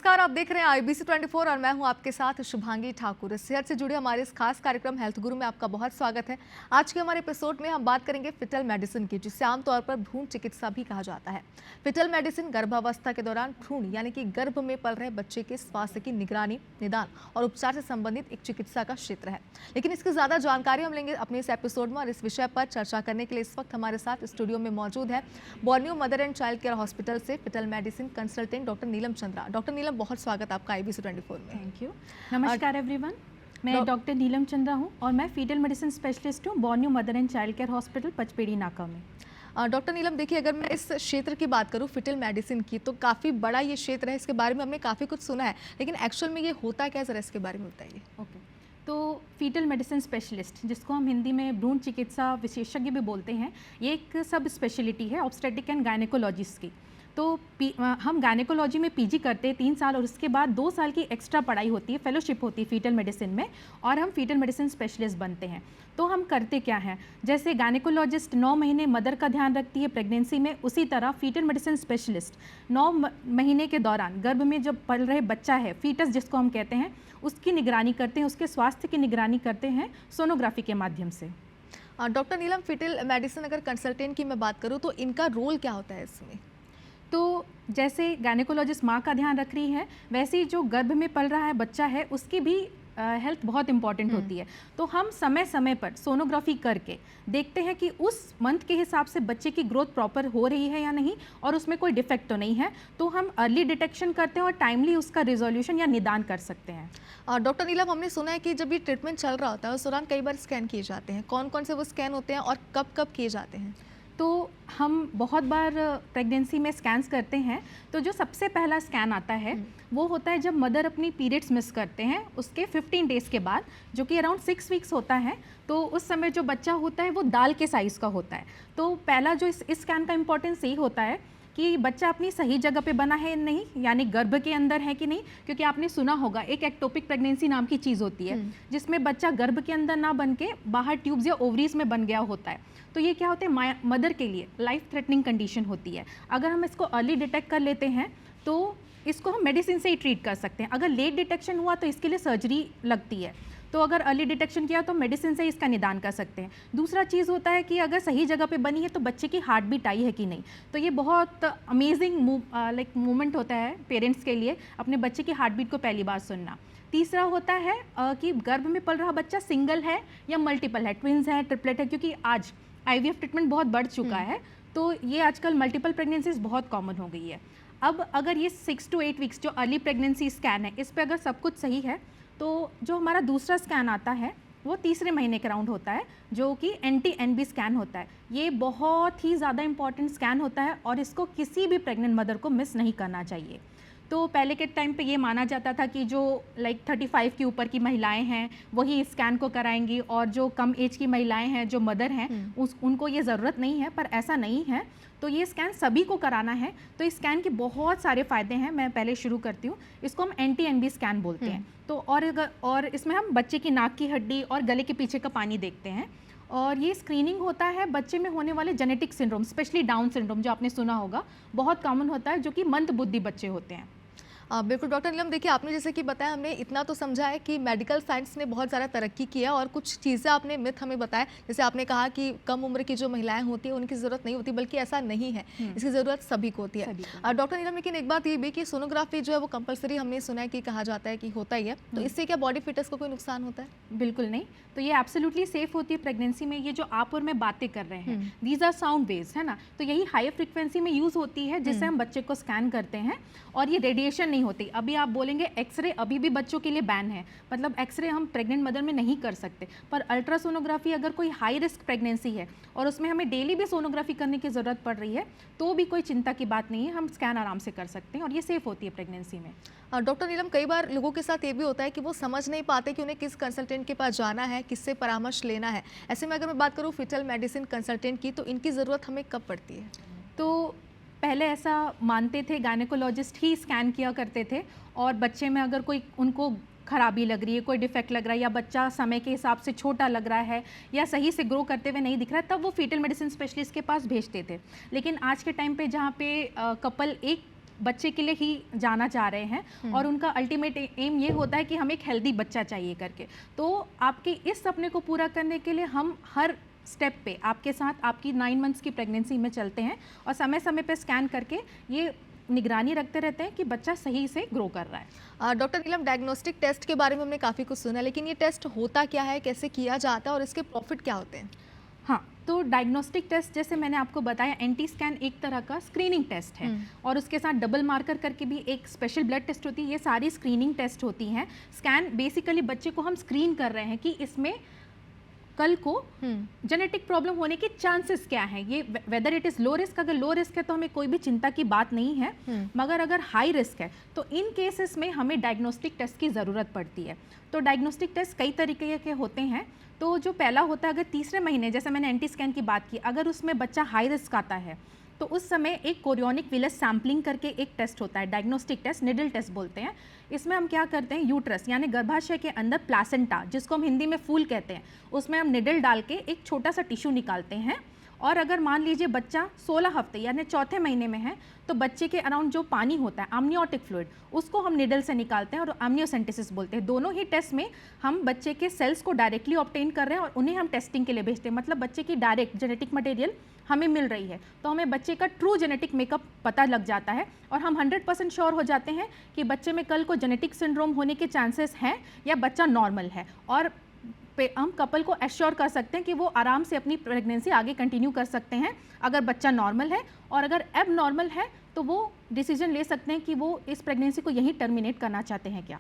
नमस्कार, आप देख रहे हैं IBC 24 और मैं हूं आपके साथ शुभांगी ठाकुर। सेहत से जुड़े हमारे इस खास कार्यक्रम हेल्थ गुरु में आपका बहुत स्वागत है। आज के हमारे एपिसोड में हम बात करेंगे फिटल मेडिसिन की, जिसे आमतौर पर भ्रूण चिकित्सा भी कहा जाता है। फिटल मेडिसिन गर्भावस्था के दौरान भ्रूण यानी कि गर्भ में पल रहे बच्चे के स्वास्थ्य की निगरानी, निदान और उपचार से संबंधित एक चिकित्सा का क्षेत्र है। लेकिन इसकी ज्यादा जानकारी हम लेंगे अपने इस एपिसोड में, और इस विषय पर चर्चा करने के लिए इस वक्त हमारे साथ स्टूडियो में मौजूद है Borneo mother and child care hospital से फिटल मेडिसिन कंसल्टेंट डॉक्टर नीलम चंद्रा। डॉक्टर नीलम, बहुत स्वागत आपका IBC 24 में। Thank you. नमस्कार एवरीवन, मैं डॉक्टर नीलम चंद्रा हूँ और मैं फीटल मेडिसिन स्पेशलिस्ट हूँ Borneo mother and child care hospital Pachpedi नाका में। डॉक्टर नीलम, देखिए, अगर मैं इस क्षेत्र की बात करूँ फिटल मेडिसिन की, तो काफ़ी बड़ा ये क्षेत्र है। इसके बारे में हमने काफ़ी कुछ सुना है, लेकिन एक्चुअल में ये होता क्या है, ज़रा इसके बारे में बताइए। ओके, तो फीटल मेडिसिन स्पेशलिस्ट, जिसको हम हिंदी में भ्रूण चिकित्सा विशेषज्ञ भी बोलते हैं, ये एक सब स्पेशलिटी है ऑब्स्टेटिक एंड गायनेकोलॉजिस्ट की। तो हम गायनेकोलॉजी में PG करते हैं 3 साल और उसके बाद 2 साल की एक्स्ट्रा पढ़ाई होती है, फेलोशिप होती है फीटल मेडिसिन में, और हम फीटल मेडिसिन स्पेशलिस्ट बनते हैं। तो हम करते क्या हैं, जैसे गायनेकोलॉजिस्ट 9 महीने मदर का ध्यान रखती है प्रेगनेंसी में, उसी तरह फीटल मेडिसिन स्पेशलिस्ट 9 महीने के दौरान गर्भ में जब पल रहे बच्चा है, फीटस जिसको हम कहते हैं, उसकी निगरानी करते हैं, उसके स्वास्थ्य की निगरानी करते हैं सोनोग्राफी के माध्यम से। डॉक्टर नीलम, फिटल मेडिसिन अगर कंसल्टेंट की मैं बात करूँ तो इनका रोल क्या होता है इसमें? तो जैसे गायनेकोलॉजिस्ट माँ का ध्यान रख रही है, वैसे ही जो गर्भ में पल रहा है बच्चा है, उसकी भी हेल्थ बहुत इंपॉर्टेंट होती है। तो हम समय समय पर सोनोग्राफी करके देखते हैं कि उस मंथ के हिसाब से बच्चे की ग्रोथ प्रॉपर हो रही है या नहीं, और उसमें कोई डिफेक्ट तो नहीं है। तो हम अर्ली डिटेक्शन करते हैं और टाइमली उसका रिजोल्यूशन या निदान कर सकते हैं। डॉक्टर नीलम, हमने सुना है कि जब ये ट्रीटमेंट चल रहा होता है उस दौरान कई बार स्कैन किए जाते हैं। कौन कौन से वो स्कैन होते हैं और कब कब किए जाते हैं? तो हम बहुत बार प्रेगनेंसी में स्कैन्स करते हैं। तो जो सबसे पहला स्कैन आता है वो होता है जब मदर अपनी पीरियड्स मिस करते हैं, उसके 15 डेज़ के बाद, जो कि अराउंड 6 वीक्स होता है। तो उस समय जो बच्चा होता है वो दाल के साइज़ का होता है। तो पहला जो इस स्कैन का इम्पोर्टेंस यही होता है कि बच्चा अपनी सही जगह पे बना है नहीं, यानी गर्भ के अंदर है कि नहीं, क्योंकि आपने सुना होगा एक एक्टोपिक प्रेगनेंसी नाम की चीज़ होती है जिसमें बच्चा गर्भ के अंदर ना बन के बाहर ट्यूब्स या ओवरीज में बन गया होता है। तो ये क्या होता है, मदर के लिए लाइफ थ्रेटनिंग कंडीशन होती है। अगर हम इसको अर्ली डिटेक्ट कर लेते हैं तो इसको हम मेडिसिन से ही ट्रीट कर सकते हैं। अगर लेट डिटेक्शन हुआ तो इसके लिए सर्जरी लगती है। तो अगर अर्ली डिटेक्शन किया तो मेडिसिन से इसका निदान कर सकते हैं। दूसरा चीज़ होता है कि अगर सही जगह पे बनी है तो बच्चे की हार्ट बीट आई है कि नहीं। तो ये बहुत अमेजिंग मोमेंट होता है पेरेंट्स के लिए, अपने बच्चे की हार्ट बीट को पहली बार सुनना। तीसरा होता है कि गर्भ में पल रहा बच्चा सिंगल है या मल्टीपल है, ट्विंस है, ट्रिपलेट है, क्योंकि आज IVF ट्रीटमेंट बहुत बढ़ चुका है। तो ये आजकल मल्टीपल प्रेगनेंसीज बहुत कॉमन हो गई है। अब अगर ये 6 to 8 वीक्स जो अर्ली प्रेगनेंसी स्कैन है, इस पर अगर सब कुछ सही है तो जो हमारा दूसरा स्कैन आता है वो तीसरे महीने के राउंड होता है, जो कि NT-NB स्कैन होता है। ये बहुत ही ज़्यादा इंपॉर्टेंट स्कैन होता है और इसको किसी भी प्रेग्नेंट मदर को मिस नहीं करना चाहिए। तो पहले के टाइम पे ये माना जाता था कि जो 35 के ऊपर की महिलाएं हैं वही इस स्कैन को कराएंगी, और जो कम एज की महिलाएं हैं, जो मदर हैं, उनको ये ज़रूरत नहीं है, पर ऐसा नहीं है। तो ये स्कैन सभी को कराना है। तो इस स्कैन के बहुत सारे फ़ायदे हैं। मैं पहले शुरू करती हूँ। इसको हम NT-NB स्कैन बोलते हैं। तो और इसमें हम बच्चे की नाक की हड्डी और गले के पीछे का पानी देखते हैं। और ये स्क्रीनिंग होता है बच्चे में होने वाले genetic syndrome, specially down syndrome जो आपने सुना होगा, बहुत कॉमन होता है, जो कि मंदबुद्धि बच्चे होते हैं। बिल्कुल डॉक्टर नीलम, देखिए, आपने जैसे कि बताया, हमने इतना तो समझा है कि मेडिकल साइंस ने बहुत ज़्यादा तरक्की की है, और कुछ चीज़ें आपने मिथ हमें बताया। जैसे आपने कहा कि कम उम्र की जो महिलाएं होती हैं उनकी ज़रूरत नहीं होती, बल्कि ऐसा नहीं है, इसकी ज़रूरत सभी को होती है। डॉक्टर नीलम, लेकिन एक बात ये भी कि सोनोग्राफी जो है वो कंपलसरी, हमने सुना है कि कहा जाता है कि होता ही है। तो इससे क्या बॉडी फिटनेस को कोई नुकसान होता है? बिल्कुल नहीं। तो ये एब्सोल्युटली सेफ होती है प्रेगनेंसी में। ये जो आप और मैं बातें कर रहे हैं, दीज आर साउंड वेव्स, है ना। तो यही हाई फ्रिक्वेंसी में यूज़ होती है जिससे हम बच्चे को स्कैन करते हैं, और ये रेडिएशन नहीं होती। अभी आप बोलेंगे एक्सरे अभी भी बच्चों के लिए बैन है, मतलब एक्सरे हम प्रेग्नेंट मदर में नहीं कर सकते। पर अल्ट्रासोनोग्राफी, अगर कोई हाई रिस्क प्रेगनेंसी है और उसमें हमें डेली भी सोनोग्राफी करने की ज़रूरत पड़ रही है, तो भी कोई चिंता की बात नहीं है, हम स्कैन आराम से कर सकते हैं और ये सेफ़ होती है प्रेगनेंसी में। डॉक्टर नीलम, कई बार लोगों के साथ ये भी होता है कि वो समझ नहीं पाते कि उन्हें किस कंसल्टेंट के पास जाना है, किससे परामर्श लेना है। ऐसे में अगर मैं बात करूँ फिटल मेडिसिन कंसल्टेंट की, तो इनकी ज़रूरत हमें कब पड़ती है? तो पहले ऐसा मानते थे, गायनेकोलॉजिस्ट ही स्कैन किया करते थे, और बच्चे में अगर कोई उनको खराबी लग रही है, कोई डिफेक्ट लग रहा है, या बच्चा समय के हिसाब से छोटा लग रहा है या सही से ग्रो करते हुए नहीं दिख रहा है, तब वो फीटल मेडिसिन स्पेशलिस्ट के पास भेजते थे। लेकिन आज के टाइम पे जहाँ पे कपल एक बच्चे के लिए ही जाना चाह रहे हैं और उनका अल्टीमेट एम ये होता है कि हमें एक हेल्दी बच्चा चाहिए करके। तो आपके इस सपने को पूरा करने के लिए हम हर स्टेप पे आपके साथ आपकी 9 मंथ्स की प्रेगनेंसी में चलते हैं और समय समय पे स्कैन करके ये निगरानी रखते रहते हैं कि बच्चा सही से ग्रो कर रहा है। डॉक्टर नीलम, डायग्नोस्टिक टेस्ट के बारे में हमने काफ़ी कुछ सुना, लेकिन ये टेस्ट होता क्या है, कैसे किया जाता है और इसके प्रॉफिट क्या होते हैं? हाँ, तो डायग्नोस्टिक टेस्ट जैसे मैंने आपको बताया, एंटी स्कैन एक तरह का स्क्रीनिंग टेस्ट है और उसके साथ डबल मार्कर करके भी एक स्पेशल ब्लड टेस्ट होती है। ये सारी स्क्रीनिंग टेस्ट होती हैं। स्कैन बेसिकली बच्चे को हम स्क्रीन कर रहे हैं कि इसमें कल को जेनेटिक प्रॉब्लम होने के चांसेस क्या हैं। ये whether it is low risk, अगर लो रिस्क है तो हमें कोई भी चिंता की बात नहीं है, मगर अगर हाई रिस्क है तो इन केसेस में हमें डायग्नोस्टिक टेस्ट की ज़रूरत पड़ती है। तो डायग्नोस्टिक टेस्ट कई तरीके के होते हैं। तो जो पहला होता है, अगर तीसरे महीने, जैसे मैंने एंटी स्कैन की बात की, अगर उसमें बच्चा हाई रिस्क आता है तो उस समय एक कोरियोनिक विलस सैम्पलिंग करके एक टेस्ट होता है, डायग्नोस्टिक टेस्ट, निडल टेस्ट बोलते हैं। इसमें हम क्या करते हैं, यूट्रस यानी गर्भाशय के अंदर प्लासेंटा, जिसको हम हिंदी में फूल कहते हैं, उसमें हम निडल डाल के एक छोटा सा टिश्यू निकालते हैं। और अगर मान लीजिए बच्चा 16 हफ्ते यानी चौथे महीने में है तो बच्चे के अराउंड जो पानी होता है, amniotic फ्लूइड, उसको हम निडल से निकालते हैं और amniocentesis बोलते हैं। दोनों ही टेस्ट में हम बच्चे के सेल्स को डायरेक्टली ऑब्टेन कर रहे हैं और उन्हें हम टेस्टिंग के लिए भेजते हैं। मतलब बच्चे की डायरेक्ट जेनेटिक मटेरियल हमें मिल रही है, तो हमें बच्चे का ट्रू जेनेटिक मेकअप पता लग जाता है और हम 100% श्योर हो जाते हैं कि बच्चे में कल को जेनेटिक सिंड्रोम होने के चांसेस हैं या बच्चा नॉर्मल है। और हम कपल को एश्योर कर सकते हैं कि वो आराम से अपनी प्रेगनेंसी आगे कंटिन्यू कर सकते हैं अगर बच्चा नॉर्मल है, और अगर एब नॉर्मल है तो वो डिसीजन ले सकते हैं कि वो इस प्रेगनेंसी को यहीं टर्मिनेट करना चाहते हैं क्या।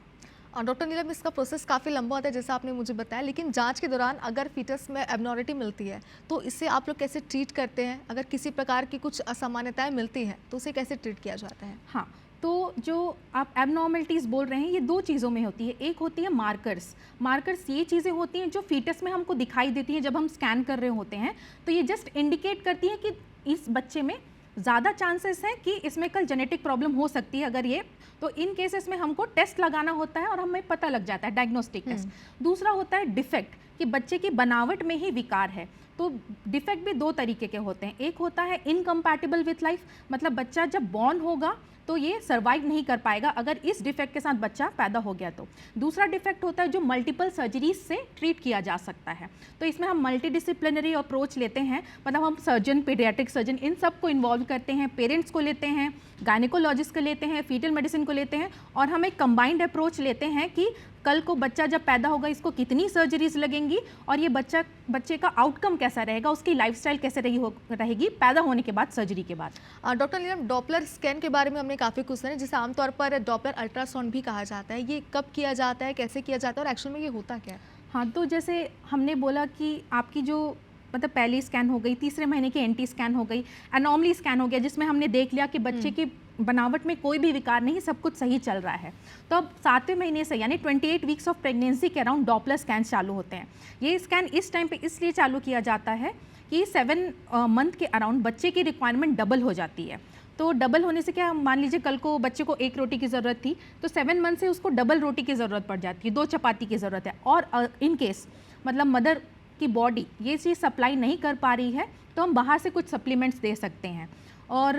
डॉक्टर नीलम, इसका प्रोसेस काफ़ी लंबा होता है जैसा आपने मुझे बताया, लेकिन जांच के दौरान अगर फीटस में एबनॉर्मलिटी मिलती है तो इससे आप लोग कैसे ट्रीट करते हैं? अगर किसी प्रकार की कुछ असामान्यताएं मिलती हैं तो उसे कैसे ट्रीट किया जाता है? हाँ, तो जो आप एबनॉर्मलिटीज़ बोल रहे हैं ये दो चीज़ों में होती है। एक होती है मार्कर्स। मार्कर्स ये चीज़ें होती हैं जो फीटस में हमको दिखाई देती हैं जब हम स्कैन कर रहे होते हैं, तो ये जस्ट इंडिकेट करती है कि इस बच्चे में ज़्यादा चांसेस हैं कि इसमें कल जेनेटिक प्रॉब्लम हो सकती है। अगर ये, तो इन केसेस में हमको टेस्ट लगाना होता है और हमें पता लग जाता है, डायग्नोस्टिक टेस्ट। दूसरा होता है डिफेक्ट, कि बच्चे की बनावट में ही विकार है। तो डिफेक्ट भी दो तरीके के होते हैं। एक होता है इनकम्पैटिबल विथ लाइफ, मतलब बच्चा जब बॉर्न होगा तो ये सर्वाइव नहीं कर पाएगा अगर इस डिफेक्ट के साथ बच्चा पैदा हो गया तो। दूसरा डिफेक्ट होता है जो मल्टीपल सर्जरीज से ट्रीट किया जा सकता है। तो इसमें हम मल्टीडिसिप्लिनरी अप्रोच लेते हैं, मतलब हम सर्जन, पीडियाट्रिक सर्जन, इन सब को इन्वॉल्व करते हैं, पेरेंट्स को लेते हैं, गायनेकोलॉजिस्ट को लेते हैं, फीटल मेडिसिन को लेते हैं, और हम एक कंबाइंड अप्रोच लेते हैं कि कल को बच्चा जब पैदा होगा इसको कितनी सर्जरीज लगेंगी और ये बच्चे का आउटकम कैसा रहेगा, उसकी लाइफस्टाइल कैसे रहेगी पैदा होने के बाद, सर्जरी के बाद। डॉक्टर नीलम, डॉपलर स्कैन के बारे में हमने काफ़ी कुछ सुना, जिसे आमतौर पर डॉपलर अल्ट्रासाउंड भी कहा जाता है। ये कब किया जाता है, कैसे किया जाता है और एक्चुअल में ये होता क्या है? हाँ, तो जैसे हमने बोला कि आपकी जो मतलब पहली स्कैन हो गई, तीसरे महीने की एंटी स्कैन हो गई, एनॉमली स्कैन हो गया जिसमें हमने देख लिया कि बच्चे की बनावट में कोई भी विकार नहीं, सब कुछ सही चल रहा है। तो अब 7वें महीने से यानी 28 वीक्स ऑफ प्रेगनेंसी के अराउंड डॉपलर स्कैन चालू होते हैं। ये स्कैन इस टाइम पे इसलिए चालू किया जाता है कि 7 मंथ के अराउंड बच्चे की रिक्वायरमेंट डबल हो जाती है। तो डबल होने से क्या, मान लीजिए कल को बच्चे को 1 रोटी की ज़रूरत थी तो 7 मंथ से उसको डबल रोटी की ज़रूरत पड़ जाती है, 2 चपाती की ज़रूरत है। और इन केस मतलब मदर की बॉडी ये चीज़ सप्लाई नहीं कर पा रही है तो हम बाहर से कुछ सप्लीमेंट्स दे सकते हैं। और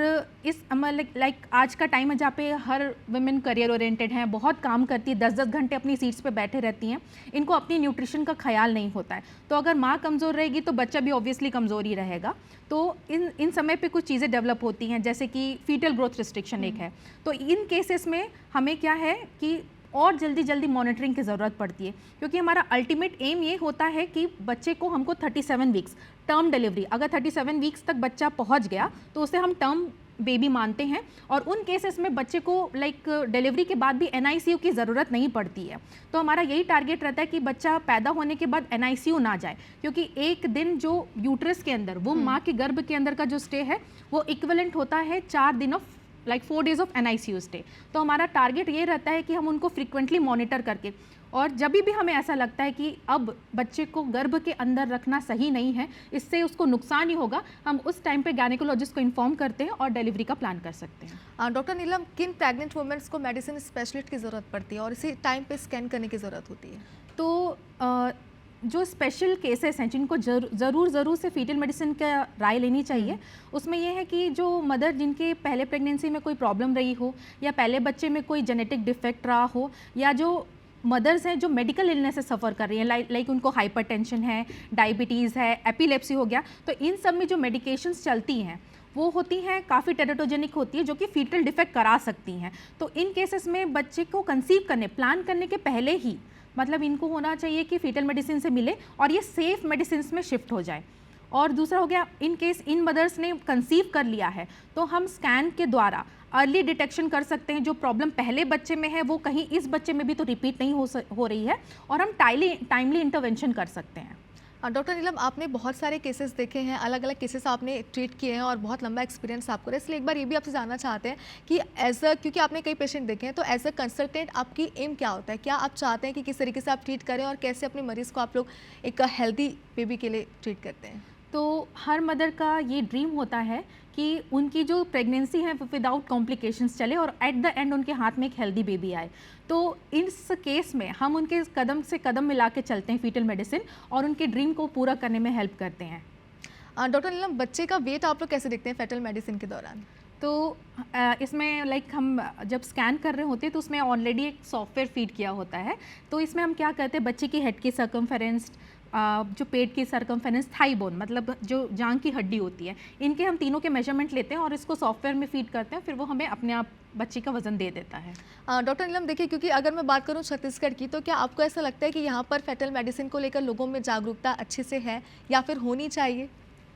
इस लाइक आज का टाइम है जहाँ पे हर वुमेन करियर ओरिएंटेड हैं, बहुत काम करती है, 10-10 घंटे अपनी सीट्स पे बैठे रहती हैं, इनको अपनी न्यूट्रिशन का ख्याल नहीं होता है। तो अगर माँ कमज़ोर रहेगी तो बच्चा भी ऑब्वियसली कमज़ोर ही रहेगा। तो इन समय पे कुछ चीज़ें डेवलप होती हैं, जैसे कि फीटल ग्रोथ रिस्ट्रिक्शन एक है। तो इन केसेस में हमें क्या है कि और जल्दी मॉनिटरिंग की ज़रूरत पड़ती है, क्योंकि हमारा अल्टीमेट एम ये होता है कि बच्चे को हमको 37 वीक्स टर्म डिलीवरी, अगर 37 वीक्स तक बच्चा पहुंच गया तो उसे हम टर्म बेबी मानते हैं। और उन केसेस में बच्चे को डिलीवरी के बाद भी NICU की ज़रूरत नहीं पड़ती है। तो हमारा यही टारगेट रहता है कि बच्चा पैदा होने के बाद NICU ना जाए, क्योंकि एक दिन जो यूट्रस के अंदर, वो माँ के गर्भ के अंदर का जो स्टे है वो इक्विवेलेंट होता है 4 दिन of 4 days of NICU stay. तो हमारा टारगेट ये रहता है कि हम उनको फ्रिक्वेंटली मॉनिटर करके, और जब भी हमें ऐसा लगता है कि अब बच्चे को गर्भ के अंदर रखना सही नहीं है, इससे उसको नुकसान ही होगा, हम उस टाइम पे गायनेकोलॉजिस्ट को इन्फॉर्म करते हैं और डिलीवरी का प्लान कर सकते हैं। डॉक्टर नीलम, किन प्रेग्नेंट वुमेन्स को मेडिसिन स्पेशलिस्ट की ज़रूरत पड़ती है और इसी टाइम पे स्कैन करने की ज़रूरत होती है? तो जो स्पेशल केसेस हैं जिनको ज़रूर से फीटल मेडिसिन का राय लेनी चाहिए, उसमें यह है कि जो मदर जिनके पहले प्रेगनेंसी में कोई प्रॉब्लम रही हो या पहले बच्चे में कोई जेनेटिक डिफेक्ट रहा हो, या जो मदर्स हैं जो मेडिकल इलनेस से सफ़र कर रही हैं, लाइक उनको हाइपरटेंशन है, डायबिटीज़ है, एपिलेप्सी हो गया, तो इन सब में जो मेडिकेशंस चलती हैं वो होती हैं काफ़ी टेरेटोजेनिक होती है, जो कि फीटल डिफेक्ट करा सकती हैं। तो इन केसेस में बच्चे को कंसीव करने प्लान करने के पहले ही मतलब इनको होना चाहिए कि फीटल मेडिसिन से मिले और ये सेफ़ मेडिसिन में शिफ्ट हो जाए। और दूसरा हो गया, इन केस इन मदर्स ने कंसीव कर लिया है तो हम स्कैन के द्वारा अर्ली डिटेक्शन कर सकते हैं, जो प्रॉब्लम पहले बच्चे में है वो कहीं इस बच्चे में भी तो रिपीट नहीं हो रही है, और हम टाइमली इंटरवेंशन कर सकते हैं। डॉक्टर नीलम, आपने बहुत सारे केसेस देखे हैं, अलग अलग केसेस आपने ट्रीट किए हैं और बहुत लंबा एक्सपीरियंस आपको है, इसलिए एक बार ये भी आपसे जानना चाहते हैं कि क्योंकि आपने कई पेशेंट देखे हैं, तो एज अ कंसल्टेंट आपकी एम क्या होता है? क्या आप चाहते हैं कि किस तरीके से आप ट्रीट करें और कैसे अपने मरीज़ को आप लोग एक हेल्दी बेबी के लिए ट्रीट करते हैं? तो हर मदर का ये ड्रीम होता है कि उनकी जो प्रेगनेंसी है विदाउट कॉम्प्लिकेशंस चले और एट द एंड उनके हाथ में एक हेल्दी बेबी आए। तो इस केस में हम उनके कदम से कदम मिला के चलते हैं फीटल मेडिसिन, और उनके ड्रीम को पूरा करने में हेल्प करते हैं। डॉक्टर नीलम, बच्चे का वेट आप लोग कैसे देखते हैं फीटल मेडिसिन के दौरान? तो इसमें लाइक हम जब स्कैन कर रहे होते हैं तो उसमें ऑलरेडी एक सॉफ्टवेयर फीड किया होता है। तो इसमें हम क्या करते हैं, बच्चे की हेड की सर्कमफेरेंस, जो पेट की सर्कमफेरेंस, थाई बोन मतलब जो जांग की हड्डी होती है, इनके हम तीनों के मेजरमेंट लेते हैं और इसको सॉफ्टवेयर में फीड करते हैं, फिर वो हमें अपने आप बच्चे का वजन दे देता है। डॉक्टर नीलम, देखिए, क्योंकि अगर मैं बात करूं छत्तीसगढ़ की, तो क्या आपको ऐसा लगता है कि यहाँ पर फीटल मेडिसिन को लेकर लोगों में जागरूकता अच्छे से है या फिर होनी चाहिए?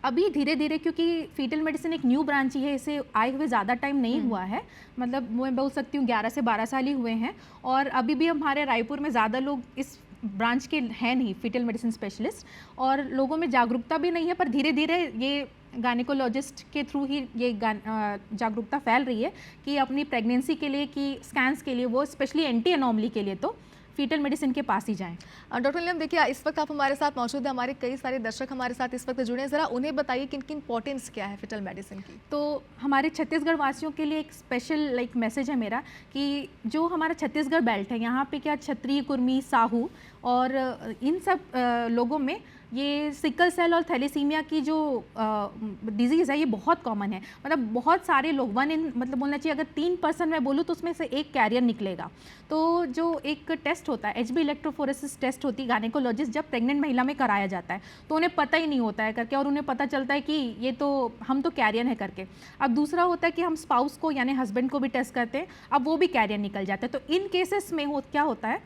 अभी धीरे धीरे, क्योंकि फीटल मेडिसिन एक न्यू ब्रांच ही है, इसे आए हुए ज़्यादा टाइम नहीं हुआ है, मतलब मैं बोल सकती हूँ 11 से 12 साल ही हुए हैं, और अभी भी हमारे रायपुर में ज़्यादा लोग इस ब्रांच के हैं नहीं, फीटल मेडिसिन स्पेशलिस्ट, और लोगों में जागरूकता भी नहीं है। पर धीरे धीरे ये गायनेकोलॉजिस्ट के थ्रू ही ये जागरूकता फैल रही है कि अपनी प्रेगनेंसी के लिए, कि स्कैन्स के लिए, वो स्पेशली एंटी एनोमली के लिए तो फीटल मेडिसिन के पास ही जाएं। डॉक्टर नीलम, देखिए, इस वक्त आप हमारे साथ मौजूद हैं, हमारे कई सारे दर्शक हमारे साथ इस वक्त जुड़े हैं, ज़रा उन्हें बताइए कि इनकी इंपॉर्टेंस क्या है फीटल मेडिसिन की। तो हमारे छत्तीसगढ़ वासियों के लिए एक स्पेशल मैसेज है मेरा, कि जो हमारा छत्तीसगढ़ बेल्ट है, यहाँ पे क्या क्षत्रिय, कुर्मी, साहू और इन सब लोगों में ये सिकल सेल और थैलेसीमिया की जो डिजीज़ है ये बहुत कॉमन है। मतलब बहुत सारे लोग, मतलब बोलना चाहिए, अगर 3% मैं बोलूँ तो उसमें से एक कैरियर निकलेगा। तो जो एक टेस्ट होता है, HB इलेक्ट्रोफोरेसिस टेस्ट होती है, गायनेकोलॉजिस्ट जब प्रेग्नेंट महिला में कराया जाता है तो उन्हें पता ही नहीं होता है करके, और उन्हें पता चलता है कि ये तो हम तो कैरियर है करके। अब दूसरा होता है कि हम स्पाउस को यानी हस्बैंड को भी टेस्ट करते हैं, अब वो भी कैरियर निकल जाता है। तो इन केसेस में क्या होता है,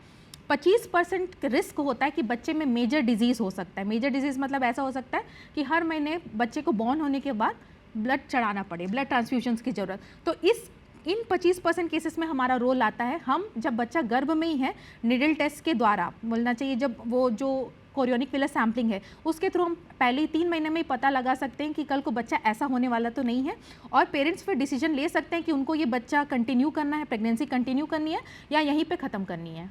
25% रिस्क होता है कि बच्चे में मेजर डिजीज़ हो सकता है। मेजर डिजीज़ मतलब ऐसा हो सकता है कि हर महीने बच्चे को बॉर्न होने के बाद ब्लड चढ़ाना पड़े, ब्लड ट्रांसफ्यूजन्स की ज़रूरत। तो इन 25% केसेस में हमारा रोल आता है। हम जब बच्चा गर्भ में ही है, निडल टेस्ट के द्वारा बोलना चाहिए, जब वो जो कोरियोनिक विलर सैम्पलिंग है उसके थ्रू हम पहले ही 3 महीने में ही पता लगा सकते हैं कि कल को बच्चा ऐसा होने वाला तो नहीं है, और पेरेंट्स फिर डिसीजन ले सकते हैं कि उनको ये बच्चा कंटिन्यू करना है, प्रेगनेंसी कंटिन्यू करनी है या यहीं पे ख़त्म करनी है।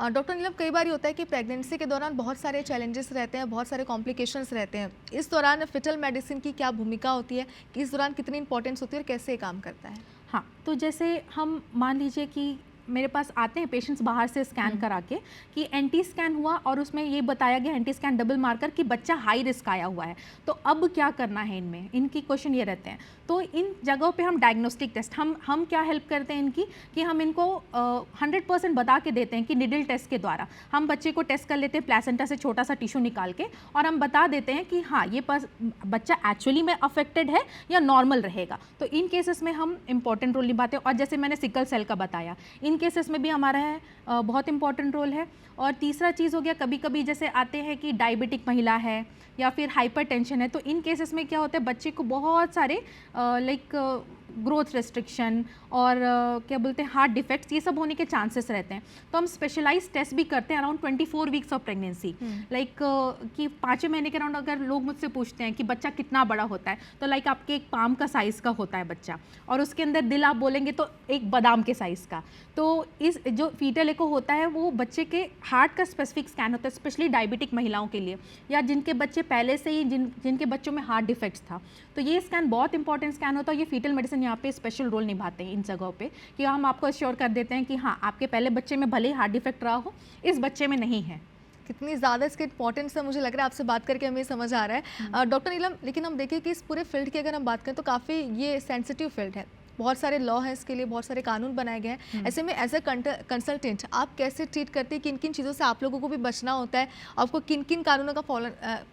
डॉक्टर नीलम, कई बार ये होता है कि प्रेगनेंसी के दौरान बहुत सारे चैलेंजेस रहते हैं, बहुत सारे कॉम्प्लिकेशंस रहते हैं। इस दौरान फीटल मेडिसिन की क्या भूमिका होती है, कि इस दौरान कितनी इंपॉर्टेंस होती है और कैसे ये काम करता है? हाँ, तो जैसे हम मान लीजिए कि मेरे पास आते हैं पेशेंट्स बाहर से स्कैन करा के कि एंटी स्कैन हुआ और उसमें ये बताया गया, एंटी स्कैन डबल मार्कर, कि बच्चा हाई रिस्क आया हुआ है, तो अब क्या करना है इनमें, इनकी क्वेश्चन ये रहते हैं। तो इन जगहों पे हम डायग्नोस्टिक टेस्ट, हम क्या हेल्प करते हैं इनकी, कि हम इनको 100% बता के देते हैं कि निडल टेस्ट के द्वारा हम बच्चे को टेस्ट कर लेते हैं, प्लेसेंटा से छोटा सा टिश्यू निकाल के, और हम बता देते हैं कि हाँ ये बच्चा एक्चुअली में अफेक्टेड है या नॉर्मल रहेगा। तो इन केसेस में हम इंपॉर्टेंट रोल निभाते हैं। और जैसे मैंने सिकल सेल का बताया, इन केसेस में भी हमारा है बहुत इंपॉर्टेंट रोल है। और तीसरा चीज़ हो गया, कभी कभी जैसे आते हैं कि डायबिटिक महिला है या फिर हाइपरटेंशन है, तो इन केसेस में क्या होता है, बच्चे को बहुत सारे ग्रोथ रेस्ट्रिक्शन और क्या बोलते हैं, हार्ट डिफेक्ट्स, ये सब होने के चांसेस रहते हैं। तो हम स्पेशलाइज टेस्ट भी करते हैं अराउंड 24 वीक्स ऑफ प्रेगनेंसी, कि 5वें महीने के अराउंड अगर लोग मुझसे पूछते हैं कि बच्चा कितना बड़ा होता है, तो लाइक आपके एक पाम का साइज़ का होता है बच्चा, और उसके अंदर दिल आप बोलेंगे तो एक बादाम के साइज़ का। तो इस जो फीटल एको होता है वो बच्चे के हार्ट का स्पेसिफिक स्कैन होता है, स्पेशली डायबिटिक महिलाओं के लिए, या जिनके बच्चे पहले से ही जिनके बच्चों में हार्ट डिफेक्ट्स था, तो ये स्कैन बहुत इंपॉर्टेंट स्कैन होता है। ये फीटल मेडिसिन यहाँ पे स्पेशल रोल निभाते हैं इन जगहों पे, कि हम आपको एश्योर कर देते हैं कि हाँ आपके पहले बच्चे में भले ही हार्ट डिफेक्ट रहा हो, इस बच्चे में नहीं है। कितनी ज़्यादा इसकी इंपॉर्टेंस है, मुझे लग रहा है आपसे बात करके हमें समझ आ रहा है। डॉक्टर नीलम, लेकिन हम देखें कि इस पूरे फील्ड की अगर हम बात करें तो काफ़ी ये सेंसिटिव फील्ड है, बहुत सारे लॉ हैं इसके लिए, बहुत सारे कानून बनाए गए हैं। ऐसे में एज अ कंसल्टेंट आप कैसे ट्रीट करते हैं, किन किन चीज़ों से आप लोगों को भी बचना होता है, आपको किन किन कानूनों का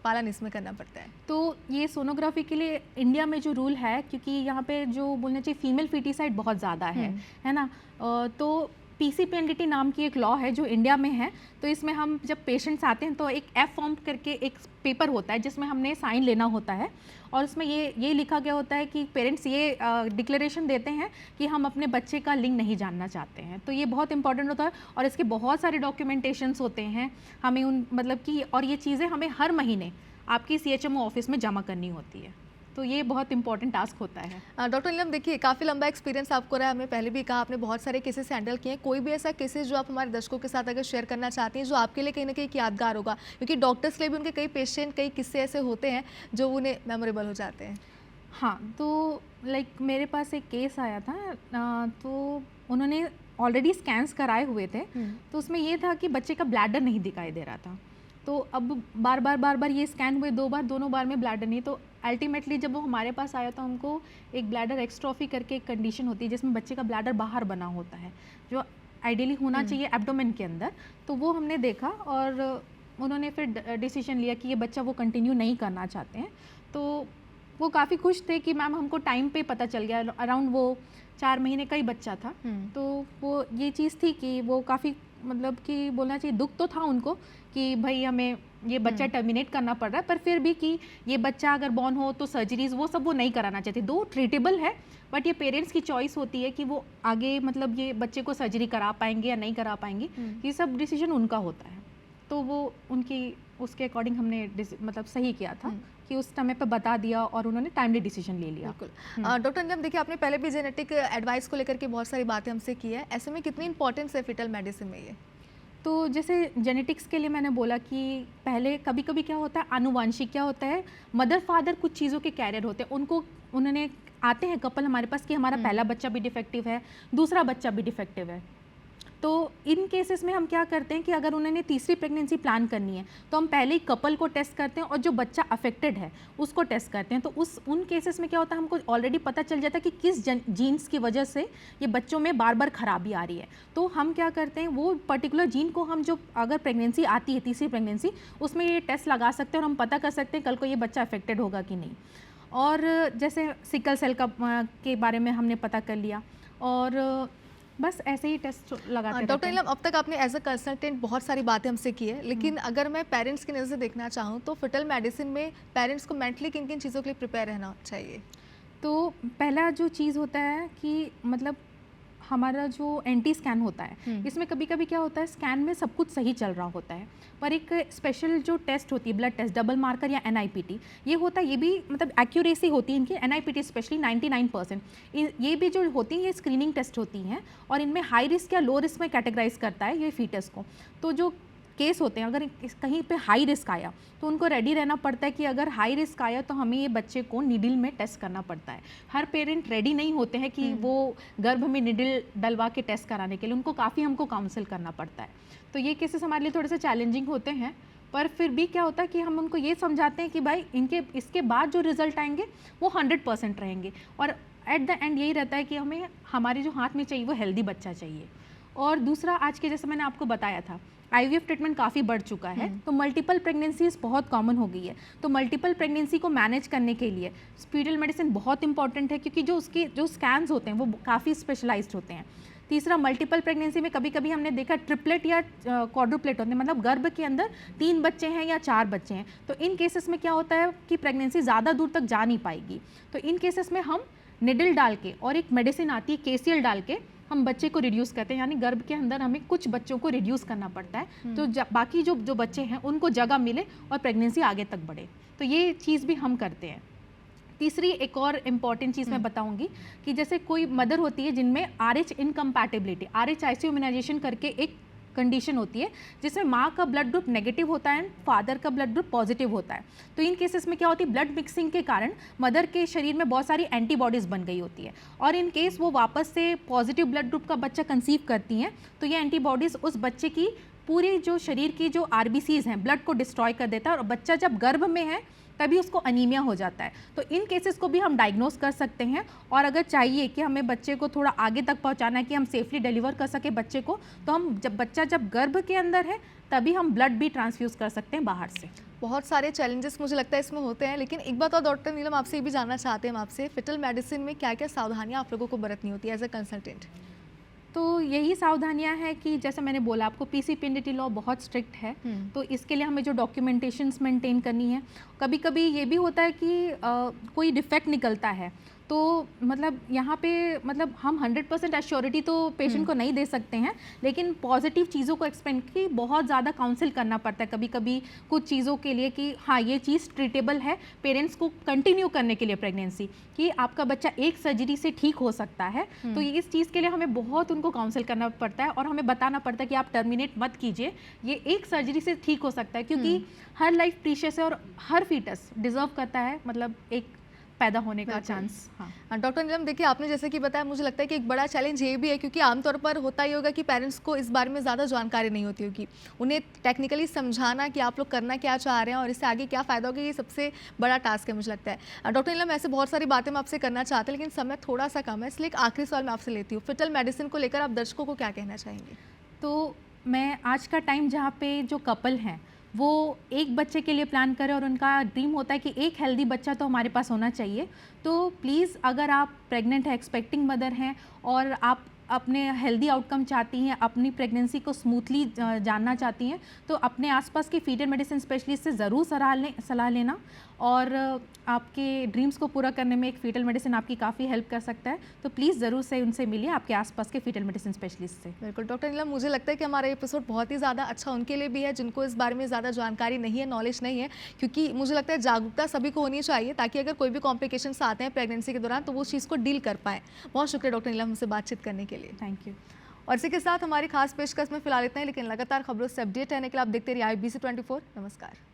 पालन इसमें करना पड़ता है? तो ये सोनोग्राफी के लिए इंडिया में जो रूल है, क्योंकि यहाँ पे जो बोलना चाहिए फीमेल फीटिसाइड बहुत ज़्यादा है ना, तो पीसीपीएनडीटी नाम की एक लॉ है जो इंडिया में है। तो इसमें हम जब पेशेंट्स आते हैं तो एक एफ फॉर्म करके एक पेपर होता है जिसमें हमने साइन लेना होता है, और उसमें ये लिखा गया होता है कि पेरेंट्स ये डिक्लेरेशन देते हैं कि हम अपने बच्चे का लिंग नहीं जानना चाहते हैं। तो ये बहुत इंपॉर्टेंट होता है और इसके बहुत सारे डॉक्यूमेंटेशंस होते हैं हमें उन मतलब कि, और ये चीज़ें हमें हर महीने आपकी सीएचएमओ ऑफिस में जमा करनी होती है। तो ये बहुत इंपॉर्टेंट टास्क होता है। डॉक्टर नीलम, देखिए काफ़ी लंबा एक्सपीरियंस आपको रहा है, हमने पहले भी कहा आपने बहुत सारे केसेस हैंडल किए हैं। कोई भी ऐसा केसेस जो आप हमारे दर्शकों के साथ अगर शेयर करना चाहती हैं जो आपके लिए कहीं ना कहीं यादगार होगा, क्योंकि डॉक्टर्स के लिए भी उनके कई पेशेंट, कई किस्से ऐसे होते हैं जो उन्हें मेमोरेबल हो जाते हैं? हाँ, तो लाइक मेरे पास एक केस आया था, तो उन्होंने ऑलरेडी स्कैन्स कराए हुए थे। तो उसमें ये था कि बच्चे का ब्लैडर नहीं दिखाई दे रहा था। तो अब बार बार ये स्कैन हुए 2 बार, दोनों बार में ब्लैडर नहीं। तो अल्टीमेटली जब वो हमारे पास आया तो हमको एक ब्लैडर एक्स्ट्रॉफी करके एक कंडीशन होती है जिसमें बच्चे का ब्लैडर बाहर बना होता है, जो आइडियली होना चाहिए एब्डोमेन के अंदर। तो वो हमने देखा और उन्होंने फिर डिसीजन लिया कि ये बच्चा वो कंटिन्यू नहीं करना चाहते हैं। तो वो काफ़ी खुश थे कि मैम हमको टाइम पे पता चल गया, अराउंड वो 4 महीने का ही बच्चा था। तो वो ये चीज़ थी कि वो काफ़ी मतलब कि बोलना चाहिए दुख तो था उनको कि भाई हमें ये बच्चा टर्मिनेट करना पड़ रहा है, पर फिर भी कि ये बच्चा अगर बॉर्न हो तो सर्जरीज वो सब वो नहीं कराना चाहते। दो ट्रीटेबल है, बट ये पेरेंट्स की चॉइस होती है कि वो आगे मतलब ये बच्चे को सर्जरी करा पाएंगे या नहीं करा पाएंगे, ये सब डिसीजन उनका होता है। तो वो उनकी उसके अकॉर्डिंग हमने मतलब सही किया था कि उस समय पे बता दिया और उन्होंने टाइमली डिसीजन ले लिया। बिल्कुल। डॉक्टर नीलम, देखिए आपने पहले भी जेनेटिक एडवाइस को लेकर के बहुत सारी बातें हमसे की है, ऐसे में कितनी इंपॉर्टेंस है फिटल मेडिसिन में ये? तो जैसे जेनेटिक्स के लिए मैंने बोला कि पहले कभी कभी क्या होता है, आनुवांशिक क्या होता है, मदर फादर कुछ चीज़ों के कैरियर होते हैं, उन्होंने आते हैं कपल हमारे पास कि हमारा पहला बच्चा भी डिफेक्टिव है, दूसरा बच्चा भी डिफेक्टिव है। तो इन केसेस में हम क्या करते हैं कि अगर उन्होंने तीसरी प्रेगनेंसी प्लान करनी है तो हम पहले ही कपल को टेस्ट करते हैं और जो बच्चा अफेक्टेड है उसको टेस्ट करते हैं। तो उन केसेस में क्या होता है, हमको ऑलरेडी पता चल जाता है कि किस जीन्स की वजह से ये बच्चों में बार बार खराबी आ रही है। तो हम क्या करते हैं, वो पर्टिकुलर जीन को हम जो अगर प्रेगनेंसी आती है तीसरी प्रेगनेंसी, उसमें ये टेस्ट लगा सकते हैं और हम पता कर सकते हैं कल को ये बच्चा अफेक्टेड होगा कि नहीं। और जैसे सिकल सेल के बारे में हमने पता कर लिया और बस ऐसे ही टेस्ट लगाते हैं। डॉक्टर नीलम, अब तक आपने एज अ कंसल्टेंट बहुत सारी बातें हमसे की है, लेकिन अगर मैं पेरेंट्स की नज़र से देखना चाहूँ तो फिटल मेडिसिन में पेरेंट्स को मेंटली किन किन चीज़ों के लिए प्रिपेयर रहना चाहिए? तो पहला जो चीज़ होता है कि मतलब हमारा जो एंटी स्कैन होता है, इसमें कभी कभी क्या होता है, स्कैन में सब कुछ सही चल रहा होता है, पर एक स्पेशल जो टेस्ट होती है ब्लड टेस्ट, डबल मार्कर या NIPT, ये होता है, ये भी मतलब एक्यूरेसी होती है इनकी, NIPT स्पेशली 99%। ये भी जो होती है ये स्क्रीनिंग टेस्ट होती हैं और इनमें हाई रिस्क या लो रिस्क में कैटेगराइज करता है ये फीटस को। तो जो केस होते हैं अगर कहीं पे हाई रिस्क आया तो उनको रेडी रहना पड़ता है कि अगर हाई रिस्क आया तो हमें ये बच्चे को निडल में टेस्ट करना पड़ता है। हर पेरेंट रेडी नहीं होते हैं कि वो गर्भ में निडल डलवा के टेस्ट कराने के लिए, उनको काफ़ी हमको काउंसिल करना पड़ता है। तो ये केसेस हमारे लिए थोड़े से चैलेंजिंग होते हैं, पर फिर भी क्या होता है कि हम उनको ये समझाते हैं कि भाई इसके बाद जो रिजल्ट आएंगे वो 100% रहेंगे और एट द एंड यही रहता है कि हमें हमारे जो हाथ में चाहिए वो हेल्दी बच्चा चाहिए। और दूसरा, आज के जैसे मैंने आपको बताया था, IVF ट्रीटमेंट काफ़ी बढ़ चुका है, तो मल्टीपल प्रेगनेंसीज बहुत कॉमन हो गई है। तो मल्टीपल प्रेगनेंसी को मैनेज करने के लिए फीटल मेडिसिन बहुत इंपॉर्टेंट है, क्योंकि जो स्कैन्स होते हैं वो काफ़ी स्पेशलाइज्ड होते हैं। तीसरा, मल्टीपल प्रेगनेंसी में कभी कभी हमने देखा ट्रिपलेट या क्वाड्रुप्लेट होते हैं, मतलब गर्भ के अंदर 3 बच्चे हैं या 4 बच्चे हैं। तो इन केसेस में क्या होता है कि प्रेगनेंसी ज़्यादा दूर तक जा नहीं पाएगी। तो इन केसेस में हम निडल डाल के और एक मेडिसिन आती है KCL डाल के हम बच्चे को रिड्यूस करते हैं, यानी गर्भ के अंदर हमें कुछ बच्चों को रिड्यूस करना पड़ता है तो बाकी जो बच्चे हैं उनको जगह मिले और प्रेगनेंसी आगे तक बढ़े। तो ये चीज़ भी हम करते हैं। तीसरी एक और इम्पॉर्टेंट चीज़ मैं बताऊंगी कि जैसे कोई मदर होती है जिनमें RH इनकम्पैटिबिलिटी, RH आइसोइम्यूनाइजेशन करके एक कंडीशन होती है जिसमें माँ का ब्लड ग्रुप नेगेटिव होता है, फादर का ब्लड ग्रुप पॉजिटिव होता है। तो इन केसेस में क्या होती है, ब्लड मिक्सिंग के कारण मदर के शरीर में बहुत सारी एंटीबॉडीज़ बन गई होती है और इन केस वो वापस से पॉजिटिव ब्लड ग्रुप का बच्चा कंसीव करती हैं तो ये एंटीबॉडीज़ उस बच्चे की पूरी जो शरीर की जो आरबीसीज हैं ब्लड को डिस्ट्रॉय कर देता है, और बच्चा जब गर्भ में है तभी उसको अनीमिया हो जाता है। तो इन केसेस को भी हम डायग्नोस कर सकते हैं, और अगर चाहिए कि हमें बच्चे को थोड़ा आगे तक पहुंचाना है कि हम सेफली डिलीवर कर सके बच्चे को, तो हम जब गर्भ के अंदर है तभी हम ब्लड भी ट्रांसफ्यूज़ कर सकते हैं बाहर से। बहुत सारे चैलेंजेस मुझे लगता है इसमें होते हैं, लेकिन एक बात और डॉक्टर नीलम आपसे ये भी जानना चाहते हैं हम आपसे, फिटल मेडिसिन में क्या क्या सावधानियाँ आप लोगों को बरतनी होती है एज अ कंसल्टेंट? तो यही सावधानियां हैं कि जैसे मैंने बोला आपको, पीसीपीएनडीटी लॉ बहुत स्ट्रिक्ट है, तो इसके लिए हमें जो डॉक्यूमेंटेशंस मेंटेन करनी है। कभी कभी ये भी होता है कि कोई डिफेक्ट निकलता है, तो मतलब यहाँ पे मतलब हम 100% एश्योरिटी तो पेशेंट को नहीं दे सकते हैं, लेकिन पॉजिटिव चीज़ों को एक्सपेंड की बहुत ज़्यादा काउंसिल करना पड़ता है कभी कभी कुछ चीज़ों के लिए कि हाँ ये चीज़ ट्रीटेबल है, पेरेंट्स को कंटिन्यू करने के लिए प्रेगनेंसी, कि आपका बच्चा एक सर्जरी से ठीक हो सकता है। तो इस चीज़ के लिए हमें बहुत उनको काउंसिल करना पड़ता है, और हमें बताना पड़ता है कि आप टर्मिनेट मत कीजिए, ये एक सर्जरी से ठीक हो सकता है, क्योंकि हर लाइफ प्रीशियस है और हर फीटस डिजर्व करता है मतलब एक पैदा होने का चांस। हाँ डॉक्टर नीलम, देखिए आपने जैसे कि बताया, मुझे लगता है कि एक बड़ा चैलेंज ये भी है, क्योंकि आमतौर पर होता ही होगा कि पेरेंट्स को इस बारे में ज़्यादा जानकारी नहीं होती होगी, उन्हें टेक्निकली समझाना कि आप लोग करना क्या चाह रहे हैं और इससे आगे क्या फ़ायदा होगा, ये सबसे बड़ा टास्क है मुझे लगता है। डॉक्टर नीलम, ऐसे बहुत सारी बातें मैं आपसे करना चाहते हैं, लेकिन समय थोड़ा सा कम है, इसलिए एक आखिरी सवाल मैं आपसे लेती हूँ। फिटल मेडिसिन को लेकर आप दर्शकों को क्या कहना चाहेंगे? तो मैं आज का टाइम जहाँ पे जो कपल हैं वो एक बच्चे के लिए प्लान करें और उनका ड्रीम होता है कि एक हेल्दी बच्चा तो हमारे पास होना चाहिए, तो प्लीज़ अगर आप प्रेग्नेंट हैं, एक्सपेक्टिंग मदर हैं और आप अपने हेल्दी आउटकम चाहती हैं, अपनी प्रेगनेंसी को स्मूथली जानना चाहती हैं, तो अपने आसपास के फीटल मेडिसिन स्पेशलिस्ट से ज़रूर सलाह लेना, और आपके ड्रीम्स को पूरा करने में एक फीटल मेडिसिन आपकी काफ़ी हेल्प कर सकता है। तो प्लीज़ ज़रूर से उनसे मिलिए, आपके आसपास के फीटल मेडिसिन स्पेशलिस्ट से। बिल्कुल डॉक्टर नीलम, मुझे लगता है कि हमारा एपिसोड बहुत ही ज़्यादा अच्छा उनके लिए भी है जिनको इस बारे में ज़्यादा जानकारी नहीं है, नॉलेज नहीं है, क्योंकि मुझे लगता है जागरूकता सभी को होनी चाहिए, ताकि अगर कोई भी कॉम्प्लिकेशंस आते हैं प्रेगनेंसी के दौरान तो वो चीज़ को डील कर पाएँ। बहुत शुक्रिया डॉक्टर नीलम हमसे बातचीत करने के लिए। Thank you. और इसी के साथ हमारी खास पेशकश में फिलहाल इतना ही, लेकिन लगातार खबरों से अपडेट रहने के लिए आप देखते रहिए IBC 24। नमस्कार।